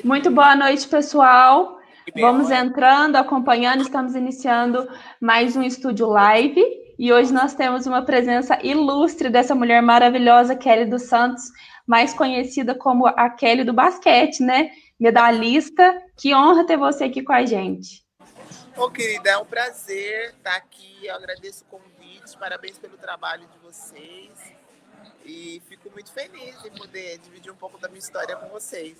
Muito boa noite, pessoal. Vamos Oi. entrando, acompanhando, estamos iniciando mais um estúdio live e hoje nós temos uma presença ilustre dessa mulher maravilhosa, Kelly dos Santos, mais conhecida como a Kelly do basquete, né? Medalhista. Que honra ter você aqui com a gente. Ô, querida, é um prazer estar aqui. Eu agradeço o convite, parabéns pelo trabalho de vocês e fico muito feliz em poder dividir um pouco da minha história com vocês.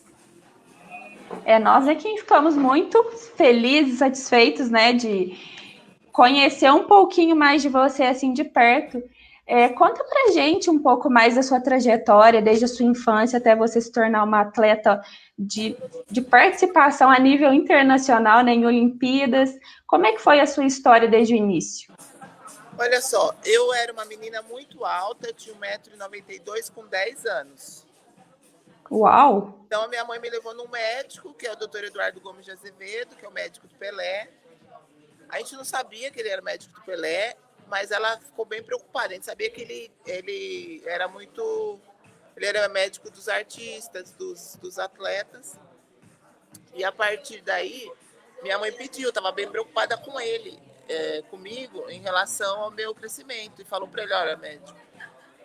Nós aqui ficamos muito felizes, satisfeitos, né, de conhecer um pouquinho mais de você assim de perto. Conta pra gente um pouco mais da sua trajetória, desde a sua infância até você se tornar uma atleta de participação a nível internacional, né, em Olimpíadas. Como é que foi a sua história desde o início? Olha só, eu era uma menina muito alta, tinha 1,92 m com 10 anos. Uau! Então a minha mãe me levou num médico, que é o Dr. Eduardo Gomes de Azevedo, que é o médico do Pelé. A gente não sabia que ele era médico do Pelé, mas ela ficou bem preocupada. A gente sabia que ele era muito... Ele era médico dos artistas, dos atletas. E a partir daí, minha mãe pediu, estava bem preocupada com ele, comigo, em relação ao meu crescimento. E falou para ele, olha, médico,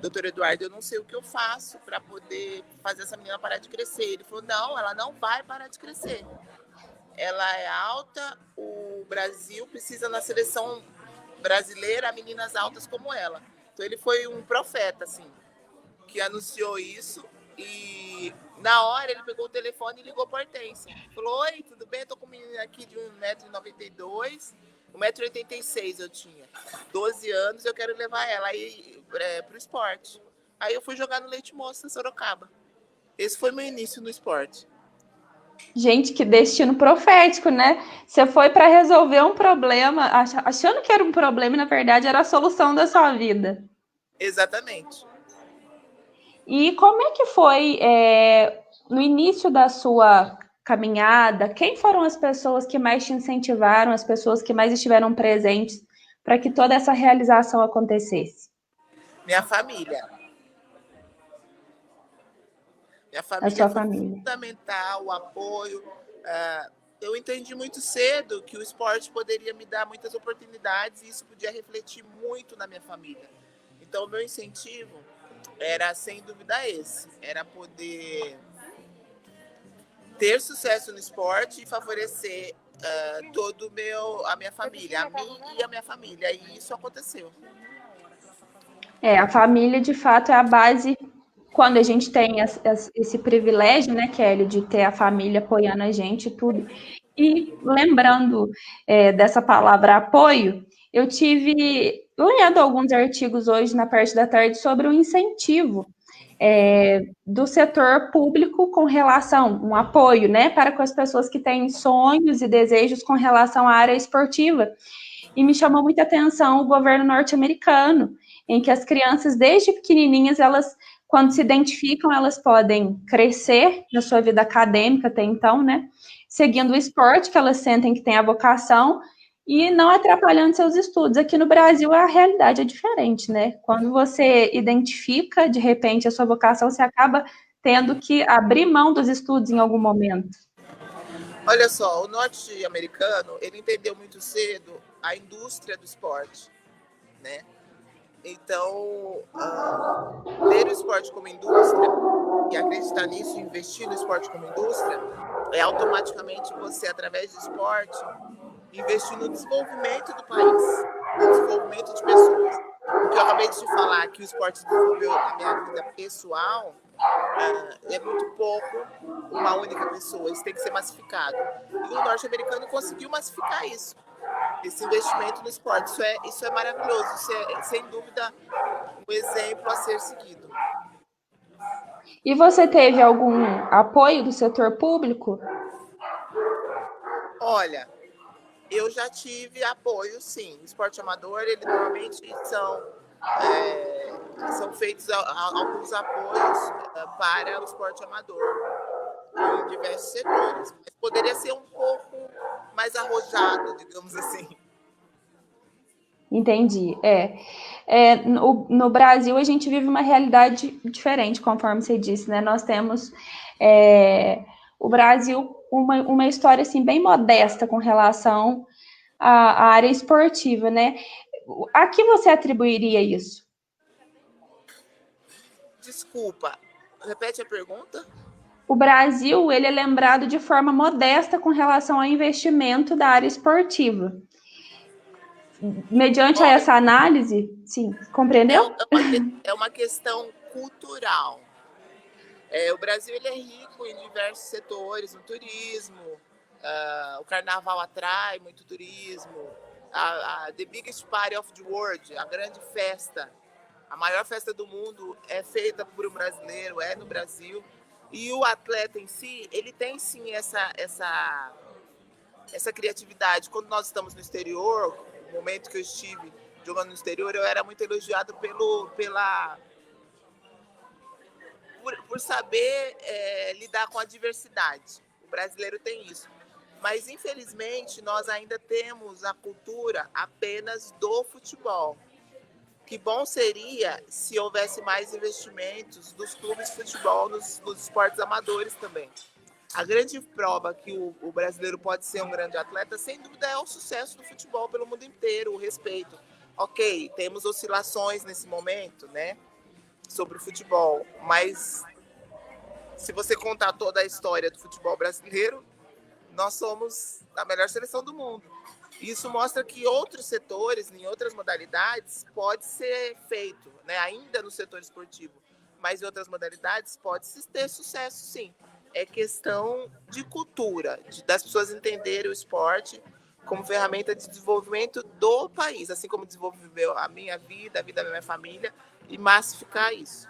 doutor Eduardo, eu não sei o que eu faço para poder fazer essa menina parar de crescer. Ele falou, não, ela não vai parar de crescer. Ela é alta, o Brasil precisa na seleção brasileira meninas altas como ela. Então ele foi um profeta, assim, que anunciou isso e na hora ele pegou o telefone e ligou para a Hortência. Falou, oi, tudo bem? Eu tô com uma menina aqui de 1,92 m, 1,86 m eu tinha, 12 anos, eu quero levar ela aí pro esporte. Aí eu fui jogar no Leite Moça, Sorocaba. Esse foi meu início no esporte. Gente, que destino profético, né? Você foi para resolver um problema, achando que era um problema e na verdade era a solução da sua vida. Exatamente. E como é que foi no início da sua caminhada? Quem foram as pessoas que mais te incentivaram, as pessoas que mais estiveram presentes para que toda essa realização acontecesse? Minha família. Minha A família sua foi família. fundamental, o apoio. Eu entendi muito cedo que o esporte poderia me dar muitas oportunidades e isso podia refletir muito na minha família. Então, o meu incentivo era, sem dúvida, esse. Era poder ter sucesso no esporte e favorecer a minha família, a mim e a minha família. E isso aconteceu. A família, de fato, é a base quando a gente tem esse privilégio, né, Kelly, de ter a família apoiando a gente e tudo. E lembrando dessa palavra apoio, eu tive lendo alguns artigos hoje na parte da tarde sobre o incentivo do setor público com relação, um apoio, né, para com as pessoas que têm sonhos e desejos com relação à área esportiva. E me chamou muita atenção o governo norte-americano, em que as crianças, desde pequenininhas, elas, quando se identificam, elas podem crescer na sua vida acadêmica até então, né? Seguindo o esporte, que elas sentem que tem a vocação, e não atrapalhando seus estudos. Aqui no Brasil a realidade é diferente, né? Quando você identifica de repente a sua vocação, você acaba tendo que abrir mão dos estudos em algum momento. Olha só, o norte-americano, ele entendeu muito cedo a indústria do esporte, né? Então, ter o esporte como indústria e acreditar nisso, investir no esporte como indústria, é automaticamente você, através do esporte, investir no desenvolvimento do país, no desenvolvimento de pessoas. O que eu acabei de te falar, que o esporte desenvolveu na minha vida pessoal, é muito pouco uma única pessoa, isso tem que ser massificado. E o norte-americano conseguiu massificar isso, esse investimento no esporte. Isso é maravilhoso, isso é, sem dúvida, um exemplo a ser seguido. E você teve algum apoio do setor público? Olha, eu já tive apoio, sim. O esporte amador, ele normalmente são feitos alguns apoios para o esporte amador em diversos setores. Mas poderia ser um pouco mais arrojado, digamos assim. Entendi. No Brasil, a gente vive uma realidade diferente, conforme você disse, né? Nós temos o Brasil uma história assim bem modesta com relação à área esportiva, né? A que você atribuiria isso? Desculpa, repete a pergunta? O Brasil, ele é lembrado de forma modesta com relação ao investimento da área esportiva. Mediante a Olha, essa análise, sim, é, compreendeu? é uma questão cultural. O Brasil ele é rico em diversos setores, no turismo, o carnaval atrai muito turismo, the biggest party of the world, a grande festa, a maior festa do mundo é feita por um brasileiro, é no Brasil. E o atleta em si, ele tem sim essa criatividade. Quando nós estamos no exterior, no momento que eu estive jogando no exterior, eu era muito elogiado por saber lidar com a diversidade. O brasileiro tem isso. Mas, infelizmente, nós ainda temos a cultura apenas do futebol. Que bom seria se houvesse mais investimentos dos clubes de futebol nos esportes amadores também. A grande prova que o brasileiro pode ser um grande atleta, sem dúvida, é o sucesso do futebol pelo mundo inteiro, o respeito. Ok, temos oscilações nesse momento, né, sobre o futebol, mas se você contar toda a história do futebol brasileiro, nós somos a melhor seleção do mundo. Isso mostra que outros setores, em outras modalidades, pode ser feito, né? Ainda no setor esportivo, mas em outras modalidades pode ter sucesso, sim. É questão de cultura, das pessoas entenderem o esporte como ferramenta de desenvolvimento do país, assim como desenvolveu a minha vida, a vida da minha família, e massificar isso.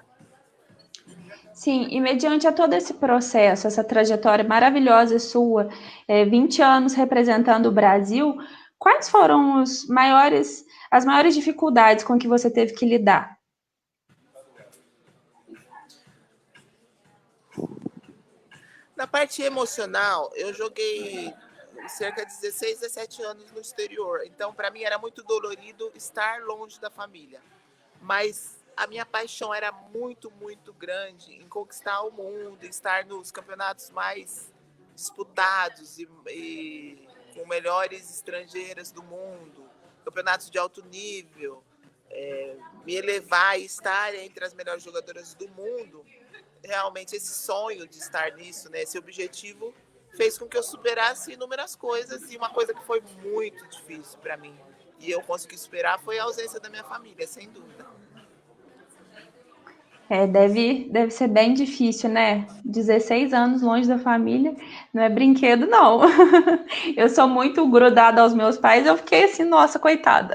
Sim, e mediante a todo esse processo, essa trajetória maravilhosa sua, 20 anos representando o Brasil, quais foram as maiores dificuldades com que você teve que lidar? Na parte emocional, eu joguei cerca de 16, 17 anos no exterior. Então, para mim, era muito dolorido estar longe da família. Mas a minha paixão era muito, muito grande em conquistar o mundo, estar nos campeonatos mais disputados e com melhores estrangeiras do mundo, campeonatos de alto nível, me elevar e estar entre as melhores jogadoras do mundo. Realmente esse sonho de estar nisso, né, esse objetivo fez com que eu superasse inúmeras coisas, e uma coisa que foi muito difícil para mim e eu consegui superar foi a ausência da minha família, sem dúvida. Deve ser bem difícil, né? 16 anos longe da família não é brinquedo, não. Eu sou muito grudada aos meus pais, eu fiquei assim, nossa, coitada.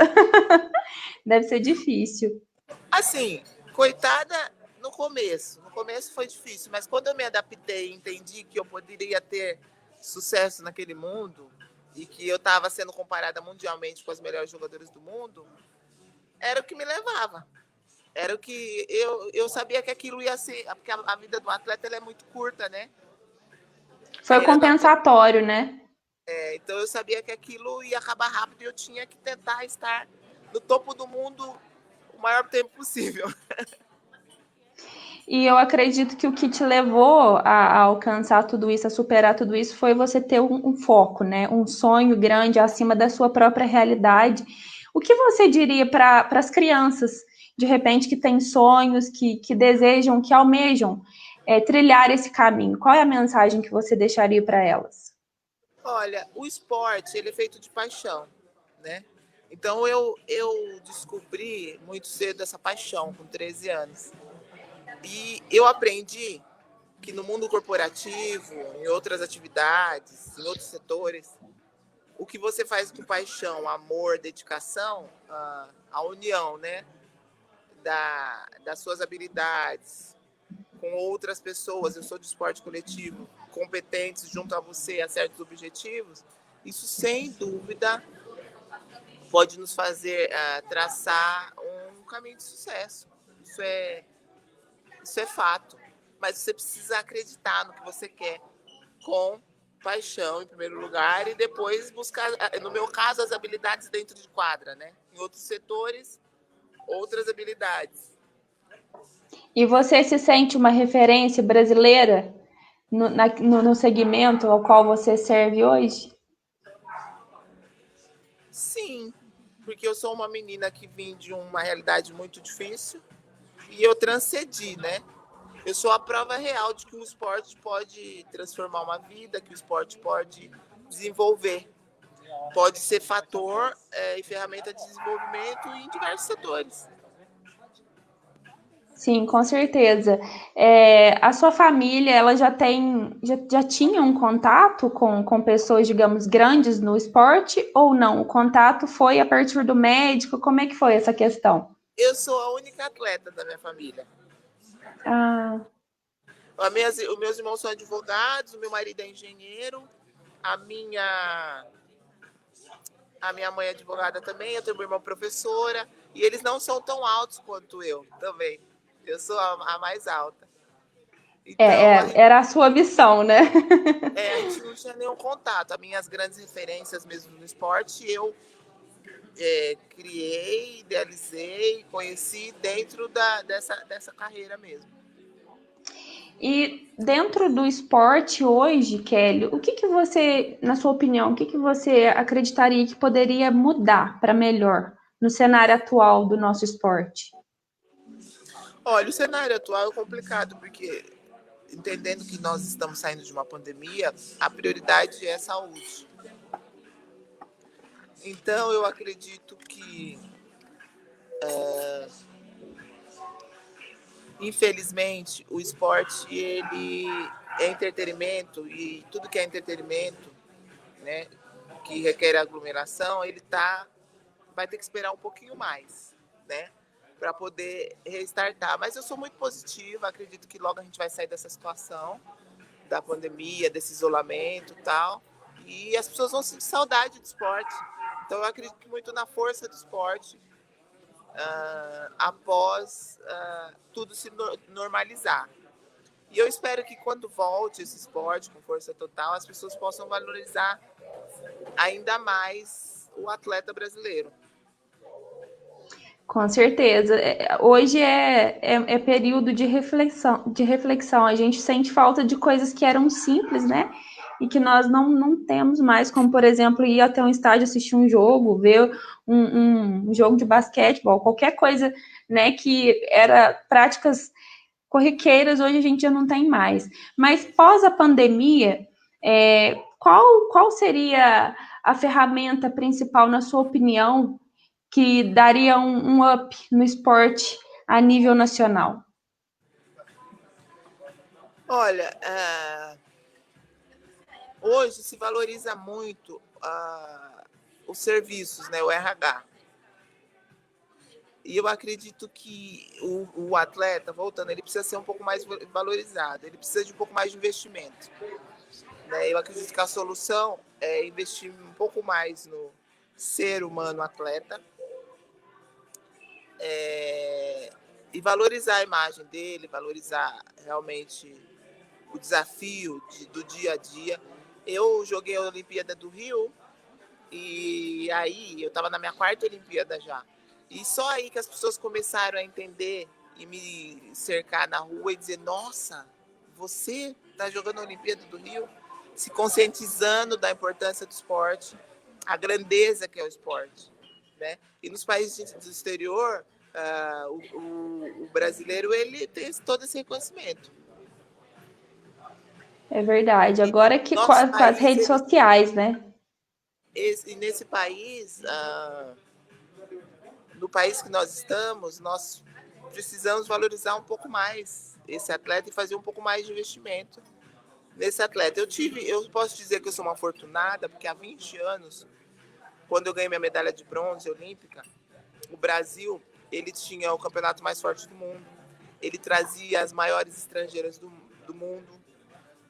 Deve ser difícil. Assim, coitada no começo. No começo foi difícil, mas quando eu me adaptei e entendi que eu poderia ter sucesso naquele mundo e que eu estava sendo comparada mundialmente com as melhores jogadoras do mundo, era o que me levava. Era o que eu sabia que aquilo ia ser, porque a vida do atleta ela é muito curta, né? A Foi carreira do atleta, compensatório, né? então eu sabia que aquilo ia acabar rápido e eu tinha que tentar estar no topo do mundo o maior tempo possível. E eu acredito que o que te levou a alcançar tudo isso, a superar tudo isso, foi você ter um foco, né? Um sonho grande acima da sua própria realidade. O que você diria para as crianças, de repente, que têm sonhos, que desejam, que almejam trilhar esse caminho? Qual é a mensagem que você deixaria para elas? Olha, o esporte ele é feito de paixão, né? Então eu descobri muito cedo essa paixão, com 13 anos. E eu aprendi que no mundo corporativo, em outras atividades, em outros setores, o que você faz com paixão, amor, dedicação, a união, né, das suas habilidades com outras pessoas, eu sou de esporte coletivo, competentes junto a você a certos objetivos, isso sem dúvida pode nos fazer traçar um caminho de sucesso. Isso é fato. Mas você precisa acreditar no que você quer, com paixão, em primeiro lugar, e depois buscar, no meu caso, as habilidades dentro de quadra, né? Em outros setores, outras habilidades. E você se sente uma referência brasileira no segmento ao qual você serve hoje? Sim, porque eu sou uma menina que vim de uma realidade muito difícil e eu transcendi, né? Eu sou a prova real de que o esporte pode transformar uma vida, que o esporte pode desenvolver, pode ser fator e ferramenta de desenvolvimento em diversos setores. Sim, com certeza. A sua família, ela já tinha um contato com pessoas, digamos, grandes no esporte ou não? O contato foi a partir do médico? Como é que foi essa questão? Eu sou a única atleta da minha família. Ah, Os meus irmãos são advogados, o meu marido é engenheiro, a minha, a minha mãe é advogada também, eu tenho uma irmã professora, e eles não são tão altos quanto eu também. Eu sou a mais alta. Então, era a sua missão, né? a gente não tinha nenhum contato. As minhas grandes referências mesmo no esporte, eu criei, idealizei, conheci dentro dessa carreira mesmo. E dentro do esporte hoje, Kelly, o que você, na sua opinião, o que você acreditaria que poderia mudar para melhor no cenário atual do nosso esporte? Olha, o cenário atual é complicado, porque entendendo que nós estamos saindo de uma pandemia, a prioridade é a saúde. Então, eu acredito que, infelizmente, o esporte ele é entretenimento e tudo que é entretenimento, né, que requer aglomeração, vai ter que esperar um pouquinho mais, né, para poder restartar. Mas eu sou muito positiva, acredito que logo a gente vai sair dessa situação da pandemia, desse isolamento e tal, e as pessoas vão sentir saudade do esporte. Então eu acredito muito na força do esporte após tudo se normalizar. E eu espero que quando volte esse esporte com força total, as pessoas possam valorizar ainda mais o atleta brasileiro. Com certeza. Hoje é período de reflexão, de reflexão. A gente sente falta de coisas que eram simples, né? E que nós não temos mais, como, por exemplo, ir até um estádio assistir um jogo, ver um jogo de basquetebol, qualquer coisa, né, que era práticas corriqueiras, hoje a gente já não tem mais. Mas pós a pandemia, qual seria a ferramenta principal, na sua opinião, que daria um up no esporte a nível nacional? Olha, hoje se valoriza muito os serviços, né, o RH. E eu acredito que o atleta, voltando, ele precisa ser um pouco mais valorizado, ele precisa de um pouco mais de investimento. Né? Eu acredito que a solução é investir um pouco mais no ser humano atleta e valorizar a imagem dele, valorizar realmente o desafio do dia a dia. Eu joguei a Olimpíada do Rio e aí eu estava na minha quarta Olimpíada já. E só aí que as pessoas começaram a entender e me cercar na rua e dizer: nossa, você está jogando a Olimpíada do Rio? Se conscientizando da importância do esporte, a grandeza que é o esporte. Né? E nos países do exterior, o brasileiro ele tem todo esse reconhecimento. É verdade. Agora que com Nosso as país, redes sociais, né? nesse país, no país que nós estamos, nós precisamos valorizar um pouco mais esse atleta e fazer um pouco mais de investimento nesse atleta. Eu posso dizer que eu sou uma afortunada, porque há 20 anos, quando eu ganhei minha medalha de bronze olímpica, o Brasil, ele tinha o campeonato mais forte do mundo, ele trazia as maiores estrangeiras do mundo,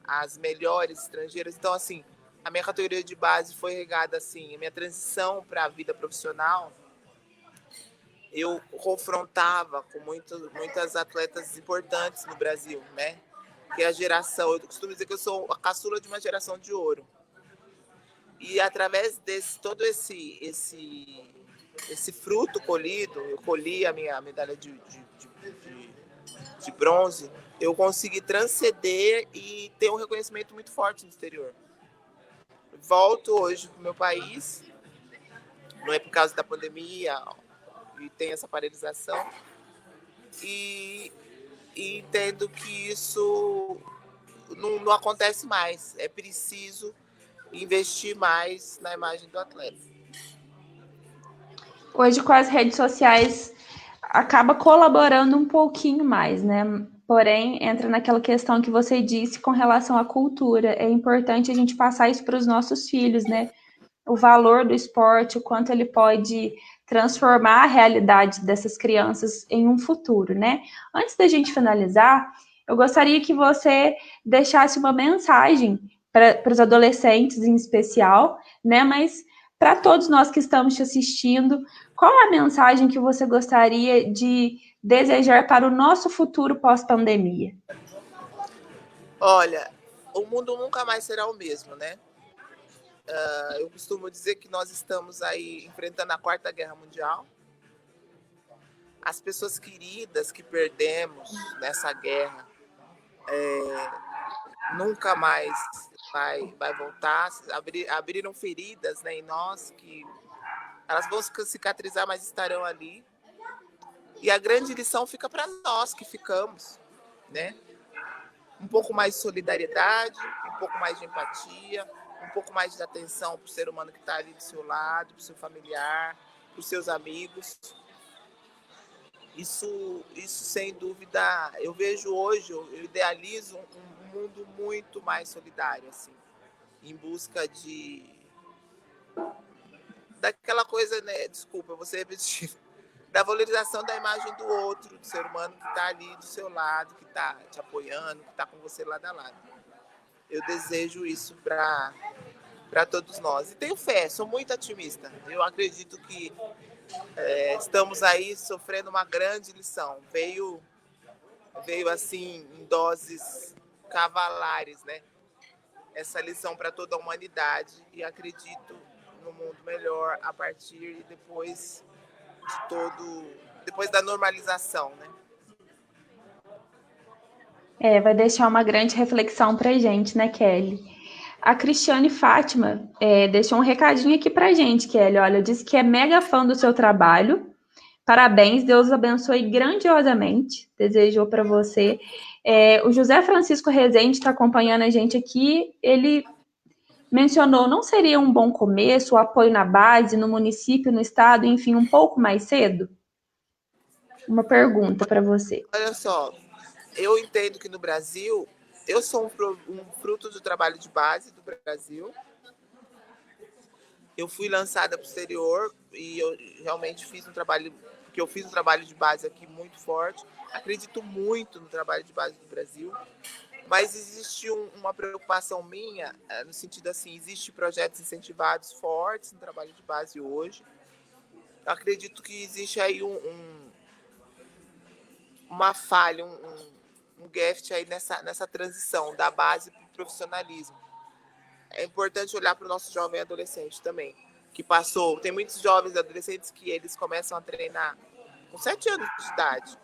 as melhores estrangeiras. Então, assim, a minha categoria de base foi regada assim, a minha transição para a vida profissional, eu confrontava com muitas atletas importantes no Brasil, né? Que é a geração, eu costumo dizer que eu sou a caçula de uma geração de ouro. E através todo esse fruto colhido, eu colhi a minha medalha de bronze, eu consegui transcender e ter um reconhecimento muito forte no exterior. Volto hoje para o meu país, não é por causa da pandemia e tem essa paralisação, e entendo que isso não acontece mais. É preciso investir mais na imagem do atleta. Hoje, com as redes sociais, acaba colaborando um pouquinho mais, né? Porém, entra naquela questão que você disse com relação à cultura. É importante a gente passar isso para os nossos filhos, né? O valor do esporte, o quanto ele pode transformar a realidade dessas crianças em um futuro, né? Antes da gente finalizar, eu gostaria que você deixasse uma mensagem para os adolescentes em especial, né? Mas para todos nós que estamos te assistindo, qual é a mensagem que você gostaria de desejar para o nosso futuro pós-pandemia? Olha, o mundo nunca mais será o mesmo, né? Eu costumo dizer que nós estamos aí enfrentando a Quarta Guerra Mundial. As pessoas queridas que perdemos nessa guerra nunca mais vai voltar. Abriram feridas, né, em nós que elas vão cicatrizar, mas estarão ali. E a grande lição fica para nós que ficamos, né? Um pouco mais de solidariedade, um pouco mais de empatia, um pouco mais de atenção para o ser humano que está ali do seu lado, para o seu familiar, para os seus amigos. Isso sem dúvida, eu vejo hoje, eu idealizo um mundo muito mais solidário, assim, em busca daquela coisa, né? Desculpa, eu vou ser repetitivo, da valorização da imagem do outro, do ser humano que está ali do seu lado, que está te apoiando, que está com você lado a lado. Eu desejo isso para todos nós. E tenho fé, sou muito otimista. Eu acredito que estamos aí sofrendo uma grande lição. Veio assim em doses cavalares, né? Essa lição para toda a humanidade, e acredito no mundo melhor a partir depois da normalização, né? Vai deixar uma grande reflexão para a gente, né, Kelly? A Cristiane Fátima deixou um recadinho aqui para a gente, Kelly. Olha, disse que é mega fã do seu trabalho. Parabéns, Deus abençoe grandiosamente. Desejou para você. O José Francisco Rezende está acompanhando a gente aqui. Ele mencionou, não seria um bom começo o apoio na base, no município, no estado, enfim, um pouco mais cedo? Uma pergunta para você. Olha só, eu entendo que no Brasil, eu sou um fruto do trabalho de base do Brasil. Eu fui lançada para o exterior e eu realmente fiz um trabalho, porque eu fiz um trabalho de base aqui muito forte. Acredito muito no trabalho de base do Brasil, mas existe uma preocupação minha, no sentido assim, existem projetos incentivados fortes no trabalho de base hoje. Eu acredito que existe aí uma falha, um gafe aí nessa transição da base para o profissionalismo. É importante olhar para o nosso jovem adolescente também, que passou. Tem muitos jovens adolescentes que eles começam a treinar com 7 anos de idade.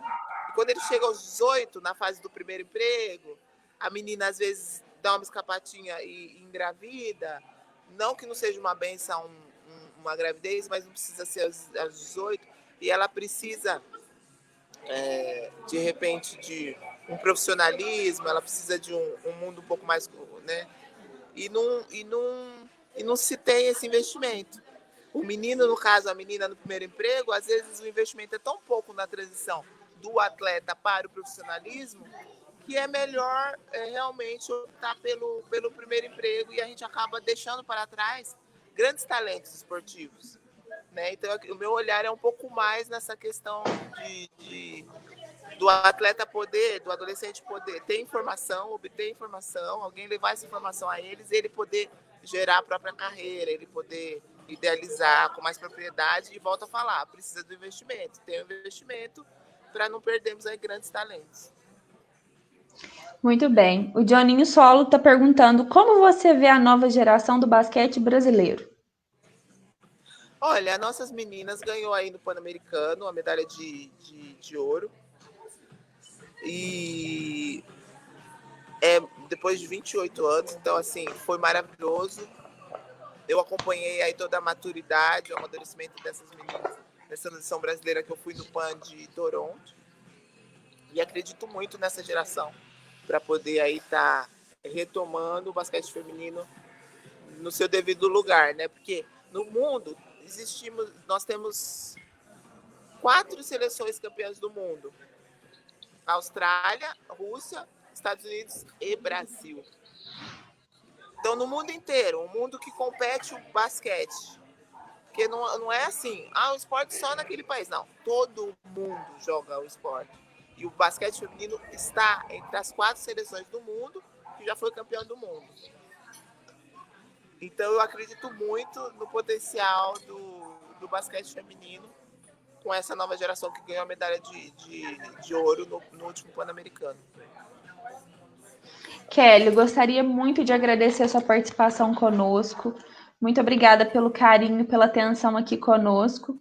E quando eles chegam aos 18, na fase do primeiro emprego, a menina às vezes dá uma escapatinha e engravida. Não que não seja uma benção uma gravidez, mas não precisa ser aos 18. E ela precisa, de repente, de um profissionalismo, ela precisa de um mundo um pouco mais, né? E não se tem esse investimento. O menino, no caso, a menina no primeiro emprego, às vezes o investimento é tão pouco na transição do atleta para o profissionalismo que é melhor realmente optar pelo primeiro emprego, e a gente acaba deixando para trás grandes talentos esportivos, né? Então, o meu olhar é um pouco mais nessa questão do atleta poder, do adolescente poder ter informação, obter informação, alguém levar essa informação a eles, ele poder gerar a própria carreira, ele poder idealizar com mais propriedade. E volta a falar, precisa do investimento, tem um investimento para não perdermos aí grandes talentos. Muito bem. O Johninho Solo está perguntando como você vê a nova geração do basquete brasileiro. Olha, as nossas meninas ganhou aí no Pan-Americano a medalha de ouro. E depois de 28 anos, então assim, foi maravilhoso. Eu acompanhei aí toda a maturidade, o amadurecimento dessas meninas, dessa seleção brasileira que eu fui no PAN de Toronto. E acredito muito nessa geração para poder aí estar retomando o basquete feminino no seu devido lugar, né? Porque no mundo nós temos 4 seleções campeãs do mundo: Austrália, Rússia, Estados Unidos e Brasil. Então, no mundo inteiro, o mundo que compete o basquete. Porque não é assim, o esporte só naquele país. Não, todo mundo joga o esporte. E o basquete feminino está entre as 4 seleções do mundo que já foi campeão do mundo. Então, eu acredito muito no potencial do basquete feminino com essa nova geração que ganhou a medalha de ouro no último Pan-Americano. Kelly, gostaria muito de agradecer a sua participação conosco. Muito obrigada pelo carinho, pela atenção aqui conosco.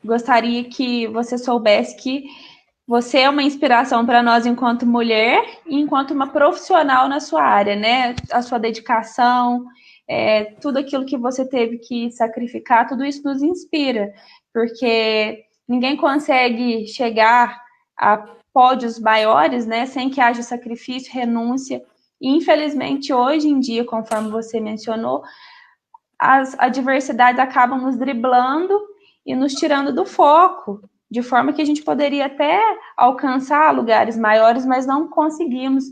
Gostaria que você soubesse que você é uma inspiração para nós enquanto mulher e enquanto uma profissional na sua área, né? A sua dedicação, tudo aquilo que você teve que sacrificar, tudo isso nos inspira, porque ninguém consegue chegar a pódios maiores, né, sem que haja sacrifício, renúncia. E, infelizmente, hoje em dia, conforme você mencionou, as adversidades acabam nos driblando e nos tirando do foco, de forma que a gente poderia até alcançar lugares maiores, mas não conseguimos.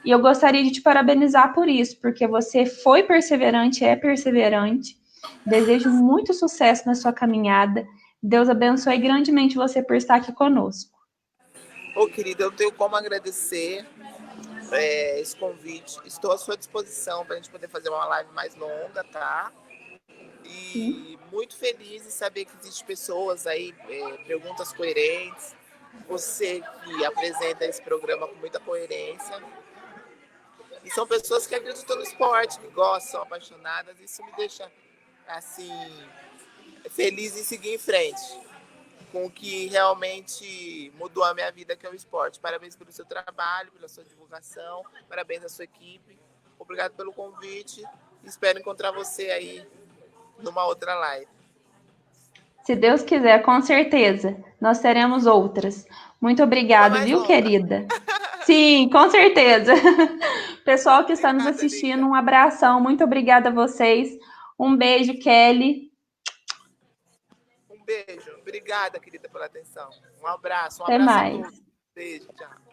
E eu gostaria de te parabenizar por isso, porque você foi perseverante, é perseverante. Desejo muito sucesso na sua caminhada. Deus abençoe grandemente você por estar aqui conosco. Ô, querida, eu tenho como agradecer esse convite. Estou à sua disposição para a gente poder fazer uma live mais longa, tá? E muito feliz em saber que existem pessoas aí, perguntas coerentes. Você que apresenta esse programa com muita coerência. E são pessoas que acreditam no esporte, que gostam, são apaixonadas. Isso me deixa, assim, feliz em seguir em frente com o que realmente mudou a minha vida, que é o esporte. Parabéns pelo seu trabalho, pela sua divulgação. Parabéns à sua equipe. Obrigado pelo convite. Espero encontrar você aí numa outra live. Se Deus quiser, com certeza. Nós teremos outras. Muito obrigada, viu, Longa. querida? Sim, com certeza. Pessoal que está nos assistindo, um abração. Muito obrigada a vocês. Um beijo, Kelly. Um beijo. Obrigada, querida, pela atenção. Um abraço. Um Até abraço mais. a todos. Beijo, tchau.